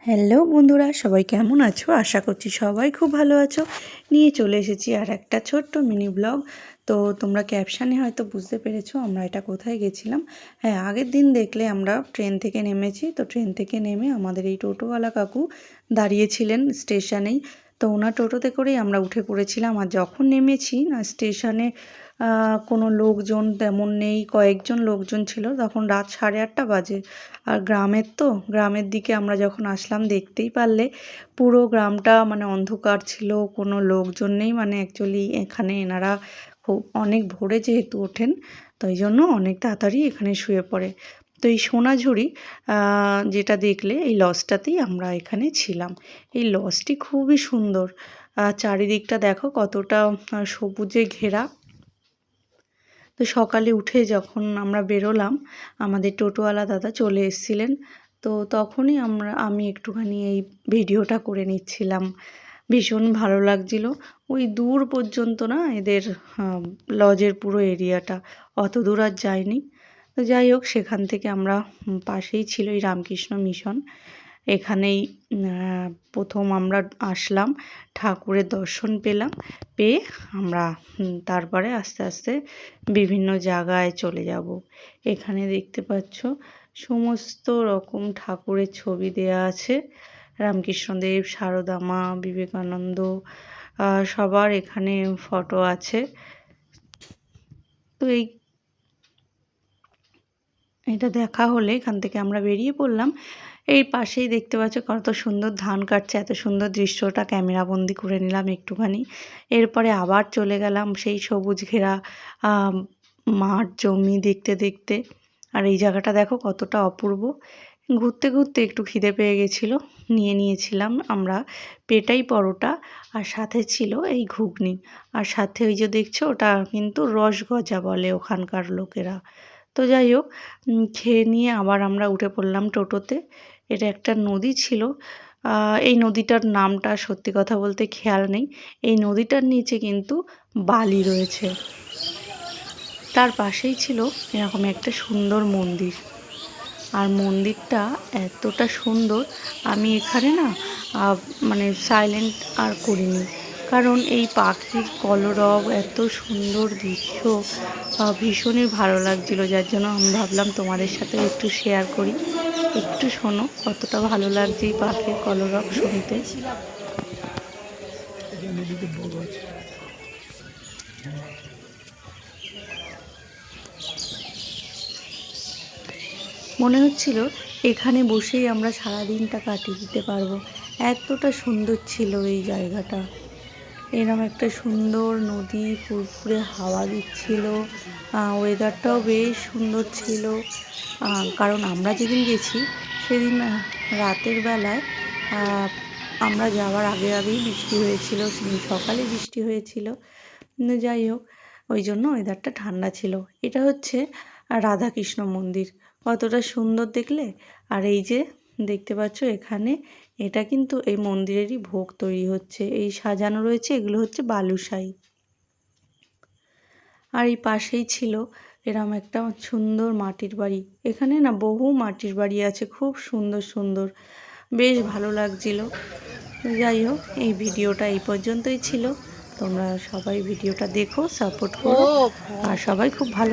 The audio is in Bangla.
হ্যালো বন্ধুরা, সবাই কেমন আছো? আশা করছি সবাই খুব ভালো আছো। নিয়ে চলে এসেছি আর একটা ছোট্ট মিনি ব্লগ। তো তোমরা ক্যাপশানে হয়তো বুঝতে পেরেছো আমরা এটা কোথায় গেছিলাম। হ্যাঁ, আগের দিন দেখলে আমরা ট্রেন থেকে নেমেছি। তো ট্রেন থেকে নেমে আমাদের এই টোটোওয়ালা কাকু দাঁড়িয়েছিলেন স্টেশনেই। তো ওনার টোটোতে করেই আমরা উঠে পড়েছিলাম। আর যখন নেমেছি না স্টেশনে কোনো লোকজন তেমন নেই, কয়েকজন লোকজন ছিল। তখন রাত 8:30 বাজে। আর গ্রামের দিকে আমরা যখন আসলাম দেখতেই পারলে পুরো গ্রামটা মানে অন্ধকার ছিল, কোনো লোকজন নেই। মানে অ্যাকচুয়ালি এখানে এনারা খুব অনেক ভোরে যেহেতু ওঠেন, তো এই জন্য অনেক তাড়াতাড়ি এখানে শুয়ে পড়ে। তো এই সোনাঝুরি যেটা দেখলে এই লজটাতেই আমরা এখানে ছিলাম। এই লজটি খুবই সুন্দর। চারিদিকটা দেখো কতটা সবুজে ঘেরা। তো সকালে উঠে যখন আমরা বেরোলাম আমাদের টোটোওয়ালা দাদা চলে এসেছিলেন। তো তখনই আমি একটুখানি এই ভিডিওটা করে নিচ্ছিলাম। ভীষণ ভালো লাগছিল। ওই দূর পর্যন্ত না এদের লজের পুরো এরিয়াটা, অত দূর আর যায়নি। তো যাই হোক, সেখান থেকে আমরা পাশেই ছিল এই রামকৃষ্ণ মিশন, এখানেই প্রথম আমরা আসলাম, ঠাকুরের দর্শন পেলাম। পেয়ে আমরা তারপরে আস্তে আস্তে বিভিন্ন জায়গায় চলে যাব। এখানে দেখতে পাচ্ছ সমস্ত রকম ঠাকুরের ছবি দেয়া আছে। রামকৃষ্ণদেব, সারদা মা, বিবেকানন্দ, সবার এখানে ফটো আছে। তো এটা দেখা হলে এখান থেকে আমরা বেরিয়ে পড়লাম। এই পাশেই দেখতে পাচ্ছ কত সুন্দর ধান কাটছে, এত সুন্দর দৃশ্যটা ক্যামেরাবন্দি করে নিলাম একটুখানি। এরপরে আবার চলে গেলাম সেই সবুজ ঘেরা মাঠ জমি দেখতে দেখতে। আর এই জায়গাটা দেখো কতটা অপূর্ব। ঘুরতে ঘুরতে একটু খিদে পেয়ে গেছিলো, নিয়েছিলাম আমরা পেটাই পরোটা, আর সাথে ছিল এই ঘুগনি। আর সাথে ওই যে দেখছো ওটা কিন্তু রসগজা বলে ওখানকার লোকেরা। তো যাই হোক, খেয়ে নিয়ে আবার আমরা উঠে পড়লাম টোটোতে। এটা একটা নদী ছিল। এই নদীটার নামটা সত্যি কথা বলতে খেয়াল নেই। এই নদীটার নিচে কিন্তু বালি রয়েছে। তার পাশেই ছিল এরকম একটা সুন্দর মন্দির। আর মন্দিরটা এতটা সুন্দর, আমি এখানে না মানে সাইলেন্ট আর করিনি, কারণ এই পাখির কলরব, এত সুন্দর দৃশ্য ভীষণই ভালো লাগছিল, যার জন্য আমি ভাবলাম তোমাদের সাথে একটু শেয়ার করি। একটু শোনো কতটা ভালো লাগছে এই পাখির কলরব শুনতে। মনে হচ্ছিল এখানে বসেই আমরা সারাদিনটা কাটিয়ে দিতে পারবো, এতটা সুন্দর ছিল এই জায়গাটা। এরকম একটা সুন্দর নদী, ফুরফুরে হাওয়া দিচ্ছিল, ওয়েদারটাও বেশ সুন্দর ছিল। কারণ আমরা যেদিন গেছি সেদিন রাতের বেলায়, আমরা যাওয়ার আগেই বৃষ্টি হয়েছিল, সেদিন সকালে বৃষ্টি হয়েছিল। কিন্তু যাই হোক, ওই জন্য ওয়েদারটা ঠান্ডা ছিল। এটা হচ্ছে রাধাকৃষ্ণ মন্দির, কতটা সুন্দর দেখলে। আর এই যে দেখতে পাচ্ছ এখানে, এটা কিন্তু এই মন্দিরেরই ভোগ তৈরি হচ্ছে, এই সাজানো রয়েছে, এগুলো হচ্ছে বালুশাহী। আর এই পাশেই ছিল এরম একটা সুন্দর মাটির বাড়ি। এখানে না বহু মাটির বাড়ি আছে, খুব সুন্দর সুন্দর, বেশ ভালো লাগছিল। যাই হোক, এই ভিডিওটা এই পর্যন্তই ছিল। তোমরা সবাই ভিডিওটা দেখো, সাপোর্ট করো, আর সবাই খুব ভালো